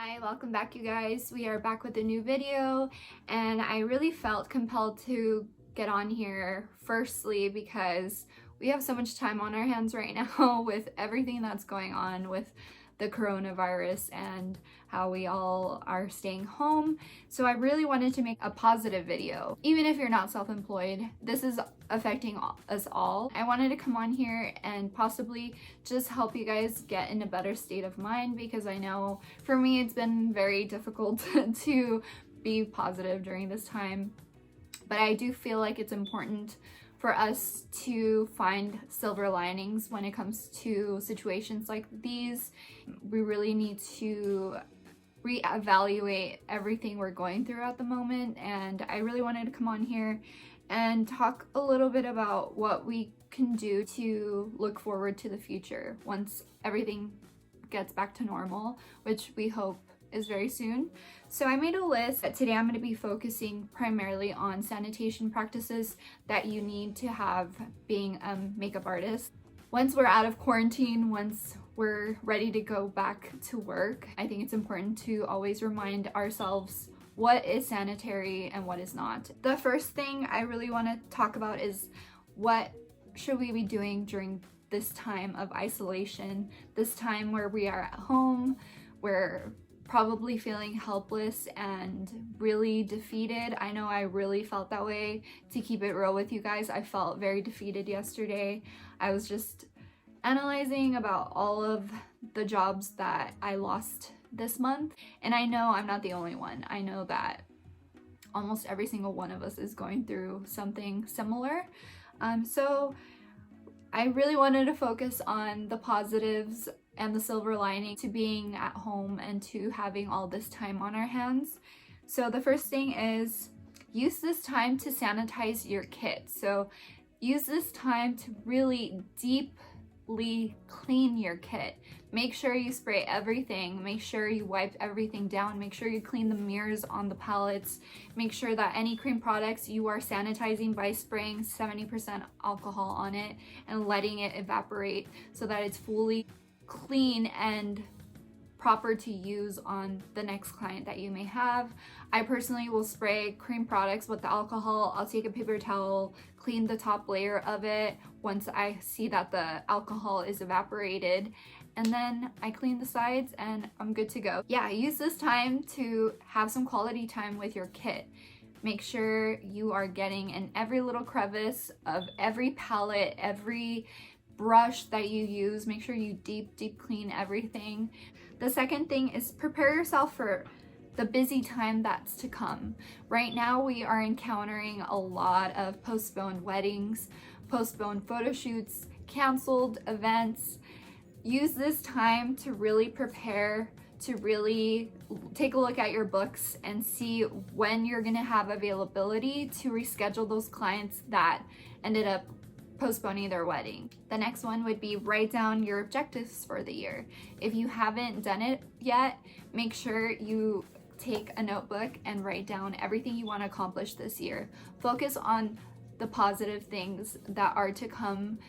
Hi, welcome back you guys. We are back with a new video and I really felt compelled to get on here firstly because we have so much time on our hands right now with everything that's going on with the coronavirus and how we all are staying home. So I really wanted to make a positive video. Even if you're not self-employed, this is affecting us all. I wanted to come on here and possibly just help you guys get in a better state of mind, because I know for me it's been very difficult to be positive during this time. But I do feel like it's important for us to find silver linings when it comes to situations like these. We really need to reevaluate everything we're going through at the moment, and I really wanted to come on here and talk a little bit about what we can do to look forward to the future once everything gets back to normal, which we hope is very soon. So I made a list. Today I'm going to be focusing primarily on sanitation practices that you need to have being a makeup artist. Once we're out of quarantine, once we're ready to go back to work, I think it's important to always remind ourselves what is sanitary and what is not. The first thing I really want to talk about is what should we be doing during this time of isolation, this time where we are at home, we're probably feeling helpless and really defeated. I know I really felt that way. To keep it real with you guys, I felt very defeated yesterday. I was just analyzing about all of the jobs that I lost this month, and I know I'm not the only one. I know that almost every single one of us is going through something similar. So I really wanted to focus on the positives and the silver lining to being at home and to having all this time on our hands. So the first thing is use this time to sanitize your kit. So use this time to really deeply clean your kit. Make sure you spray everything, make sure you wipe everything down, make sure you clean the mirrors on the palettes, make sure that any cream products you are sanitizing by spraying 70% alcohol on it and letting it evaporate so that it's fully clean and proper to use on the next client that you may have. I personally will spray cream products with the alcohol. I'll take a paper towel, clean the top layer of it once I see that the alcohol is evaporated, and then I clean the sides and I'm good to go. Yeah, use this time to have some quality time with your kit. Make sure you are getting in every little crevice of every palette, every brush that you use. Make sure you deep clean everything. The second thing is prepare yourself for the busy time that's to come. Right now we are encountering a lot of postponed weddings, postponed photo shoots, canceled events. Use this time to really prepare, to really take a look at your books and see when you're gonna have availability to reschedule those clients that ended up postponing their wedding. The next one would be write down your objectives for the year. If you haven't done it yet, make sure you take a notebook and write down everything you want to accomplish this year. Focus on the positive things that are to come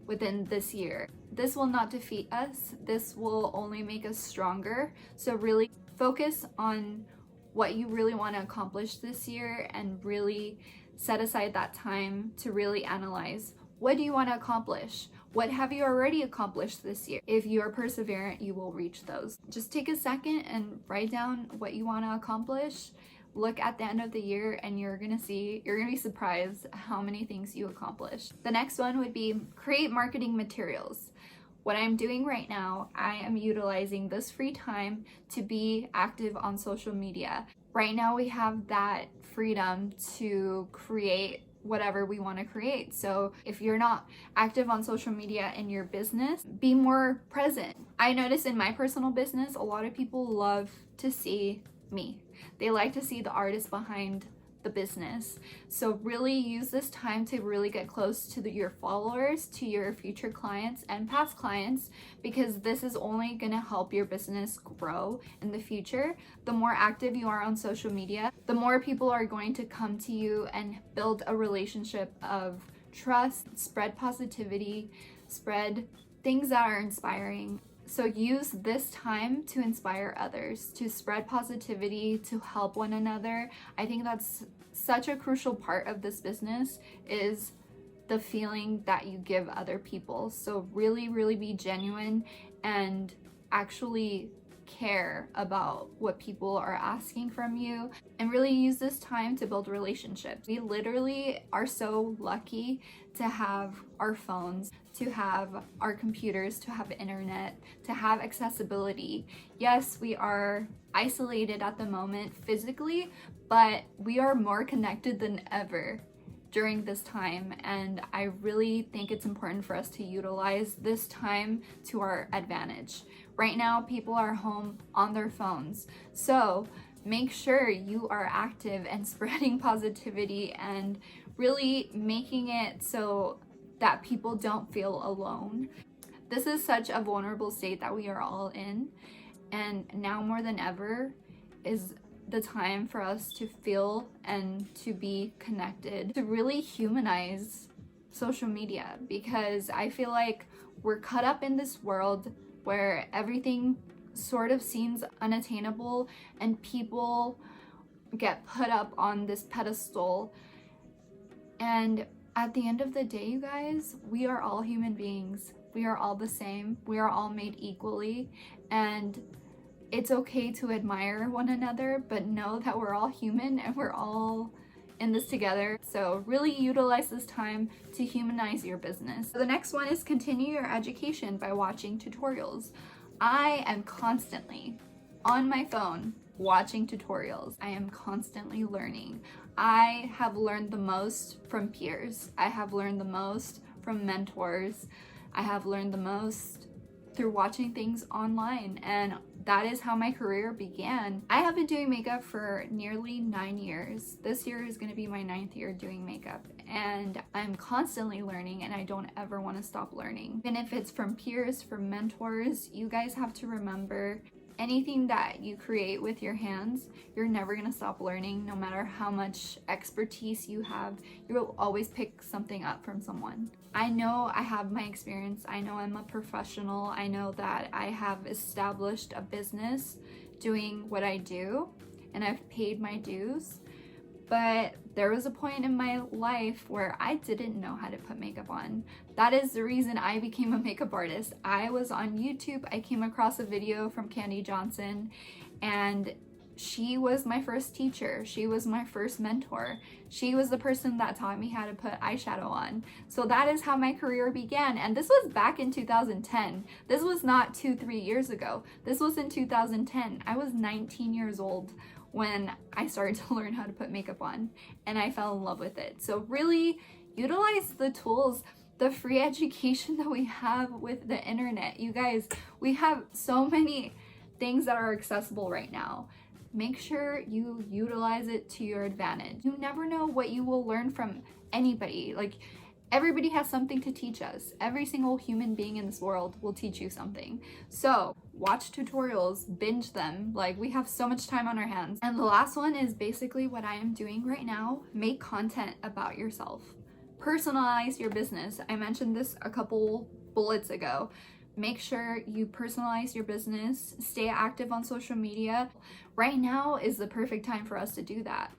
within this year. This will not defeat us. This will only make us stronger. So really focus on what you really want to accomplish this year and really set aside that time to really analyze, what do you want to accomplish? What have you already accomplished this year? If you are perseverant, you will reach those. Just take a second and write down what you want to accomplish. Look at the end of the year and you're gonna be surprised how many things you accomplished. The next one would be create marketing materials. What I'm doing right now, I am utilizing this free time to be active on social media. Right now we have that freedom to create whatever we want to create. So if you're not active on social media in your business, be more present. I notice in my personal business, a lot of people love to see me. They like to see the artist behind the business. So really use this time to really get close to your followers, to your future clients and past clients, because this is only going to help your business grow in the future. The more active you are on social media, the more people are going to come to you and build a relationship of trust, spread positivity, spread things that are inspiring. So use this time to inspire others, to spread positivity, to help one another. I think that's such a crucial part of this business, is the feeling that you give other people. So really, really be genuine and actually care about what people are asking from you, and really use this time to build relationships. We literally are so lucky to have our phones, to have our computers, to have internet, to have accessibility. Yes, we are isolated at the moment physically, but we are more connected than ever during this time, and I really think it's important for us to utilize this time to our advantage. Right now, people are home on their phones, so make sure you are active and spreading positivity and really making it so that people don't feel alone. This is such a vulnerable state that we are all in, and now more than ever is the time for us to feel and to be connected, to really humanize social media, because I feel like we're caught up in this world where everything sort of seems unattainable and people get put up on this pedestal. And at the end of the day, you guys, we are all human beings. We are all the same. We are all made equally, and it's okay to admire one another, but know that we're all human and we're all in this together. So really utilize this time to humanize your business. So the next one is continue your education by watching tutorials. I am constantly on my phone watching tutorials. I am constantly learning. I have learned the most from peers. I have learned the most from mentors. I have learned the most through watching things online, and that is how my career began. I have been doing makeup for nearly 9 years. This year is going to be my 9th year doing makeup, and I'm constantly learning, and I don't ever want to stop learning. Even if it's from peers, from mentors, you guys have to remember, anything that you create with your hands, you're never going to stop learning. No matter how much expertise you have, you will always pick something up from someone. I know I have my experience. I know I'm a professional. I know that I have established a business doing what I do, and I've paid my dues. But there was a point in my life where I didn't know how to put makeup on. That is the reason I became a makeup artist. I was on YouTube. I came across a video from Candy Johnson, and she was my first teacher. She was my first mentor. She was the person that taught me how to put eyeshadow on. So that is how my career began. And this was back in 2010. This was not 2-3 years ago. This was in 2010. I was 19 years old when I started to learn how to put makeup on, and I fell in love with it. So really utilize the tools, the free education that we have with the internet. You guys, we have so many things that are accessible right now. Make sure you utilize it to your advantage. You never know what you will learn from anybody. Like, everybody has something to teach us. Every single human being in this world will teach you something. So watch tutorials, binge them. Like, we have so much time on our hands. And the last one is basically what I am doing right now. Make content about yourself. Personalize your business. I mentioned this a couple bullets ago. Make sure you personalize your business. Stay active on social media. Right now is the perfect time for us to do that.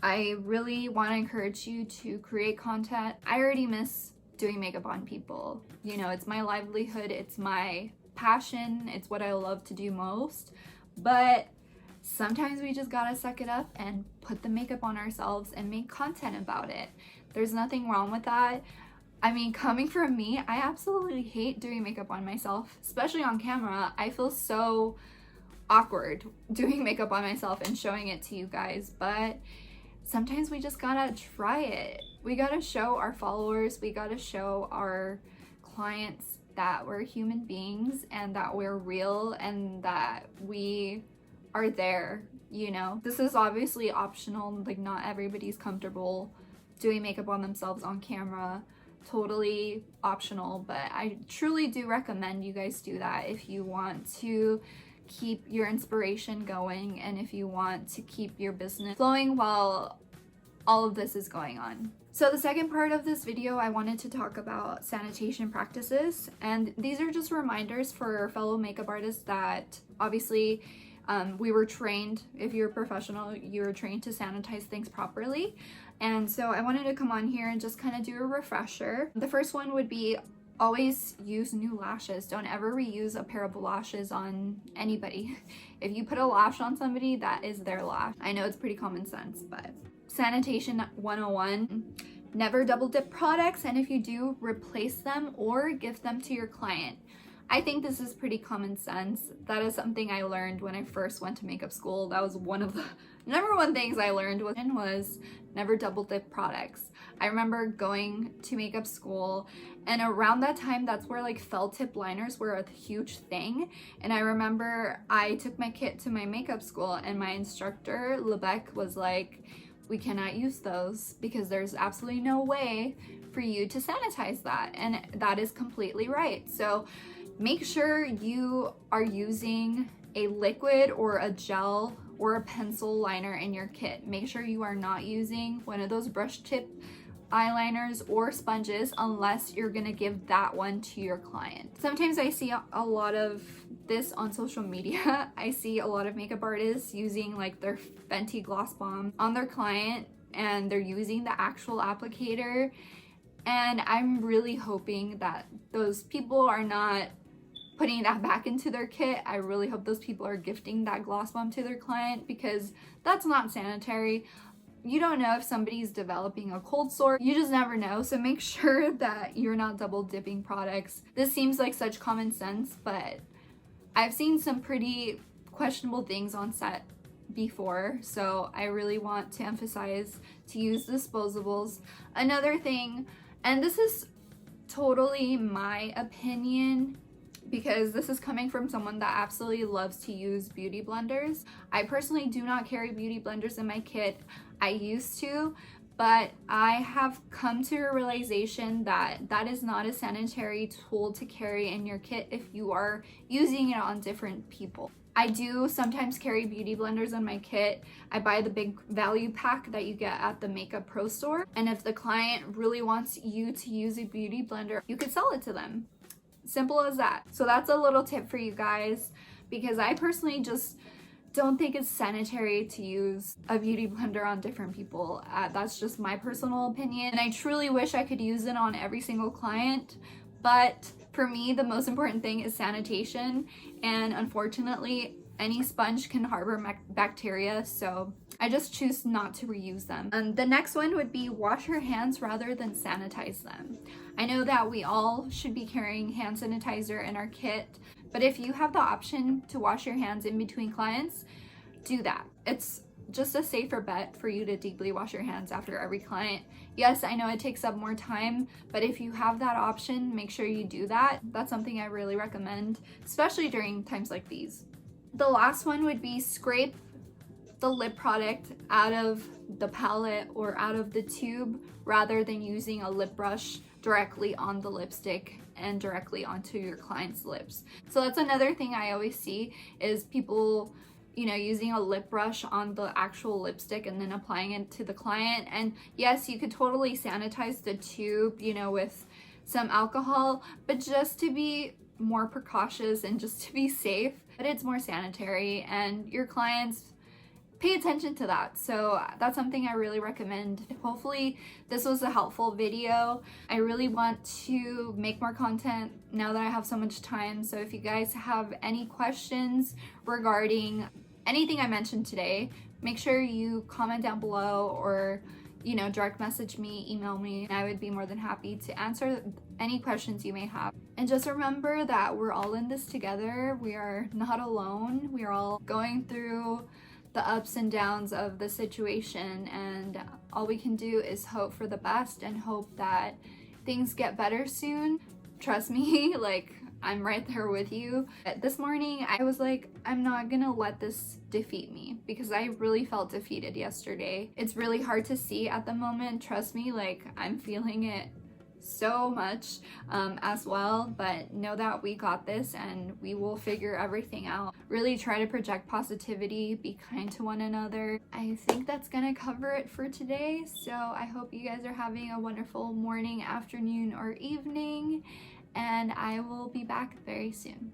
I really want to encourage you to create content. I already miss doing makeup on people. You know, it's my livelihood, it's my passion, it's what I love to do most. But sometimes we just gotta suck it up and put the makeup on ourselves and make content about it. There's nothing wrong with that. I mean, coming from me, I absolutely hate doing makeup on myself, especially on camera. I feel so awkward doing makeup on myself and showing it to you guys, but sometimes we just gotta try it. We gotta show our followers, we gotta show our clients that we're human beings and that we're real and that we are there, you know? This is obviously optional, like not everybody's comfortable doing makeup on themselves on camera. Totally optional, but I truly do recommend you guys do that if you want to keep your inspiration going and if you want to keep your business flowing while all of this is going on. So the second part of this video, I wanted to talk about sanitation practices, and these are just reminders for fellow makeup artists that obviously we were trained, if you're a professional, you were trained to sanitize things properly. And so I wanted to come on here and just kind of do a refresher. The first one would be always use new lashes. Don't ever reuse a pair of lashes on anybody. If you put a lash on somebody, that is their lash. I know it's pretty common sense, but Sanitation 101, never double dip products, and if you do, replace them or gift them to your client. I think this is pretty common sense. That is something I learned when I first went to makeup school. That was one of the number one things I learned was never double dip products. I remember going to makeup school, and around that time, that's where like felt tip liners were a huge thing. And I remember I took my kit to my makeup school, and my instructor, Lebec, was like, we cannot use those because there's absolutely no way for you to sanitize that. And that is completely right. So make sure you are using a liquid or a gel or a pencil liner in your kit. Make sure you are not using one of those brush tip eyeliners or sponges unless you're gonna give that one to your client. Sometimes I see a lot of this on social media. I see a lot of makeup artists using like their Fenty gloss bomb on their client, and they're using the actual applicator, and I'm really hoping that those people are not putting that back into their kit. I really hope those people are gifting that gloss bomb to their client, because that's not sanitary. You don't know if somebody's developing a cold sore. You just never know. So make sure that you're not double dipping products. This seems like such common sense, but I've seen some pretty questionable things on set before. So I really want to emphasize to use disposables. Another thing, and this is totally my opinion, because this is coming from someone that absolutely loves to use beauty blenders. I personally do not carry beauty blenders in my kit. I used to, but I have come to a realization that that is not a sanitary tool to carry in your kit if you are using it on different people. I do sometimes carry beauty blenders in my kit. I buy the big value pack that you get at the Makeup Pro store. And if the client really wants you to use a beauty blender, you could sell it to them. Simple as that. So that's a little tip for you guys, because I personally just don't think it's sanitary to use a beauty blender on different people. That's just my personal opinion. And I truly wish I could use it on every single client, but for me, the most important thing is sanitation. And unfortunately, any sponge can harbor bacteria, so I just choose not to reuse them. And the next one would be wash your hands rather than sanitize them. I know that we all should be carrying hand sanitizer in our kit, but if you have the option to wash your hands in between clients, do that. It's just a safer bet for you to deeply wash your hands after every client. Yes, I know it takes up more time, but if you have that option, make sure you do that. That's something I really recommend, especially during times like these. The last one would be scrape the lip product out of the palette or out of the tube rather than using a lip brush directly on the lipstick and directly onto your client's lips. So that's another thing I always see is people, you know, using a lip brush on the actual lipstick and then applying it to the client. And yes, you could totally sanitize the tube, you know, with some alcohol, but just to be more precautious and just to be safe, but it's more sanitary, and your clients pay attention to that. So that's something I really recommend. Hopefully this was a helpful video. I really want to make more content now that I have so much time. So if you guys have any questions regarding anything I mentioned today, make sure you comment down below, or you know, direct message me, email me, and I would be more than happy to answer any questions you may have. And just remember that we're all in this together. We are not alone. We are all going through the ups and downs of the situation, and all we can do is hope for the best and hope that things get better soon. Trust me, like, I'm right there with you. This morning, I was like, I'm not gonna let this defeat me, because I really felt defeated yesterday. It's really hard to see at the moment. Trust me, like, I'm feeling it so much as well, but know that we got this and we will figure everything out. Really try to project positivity, be kind to one another. I think that's gonna cover it for today, so I hope you guys are having a wonderful morning, afternoon, or evening, and I will be back very soon.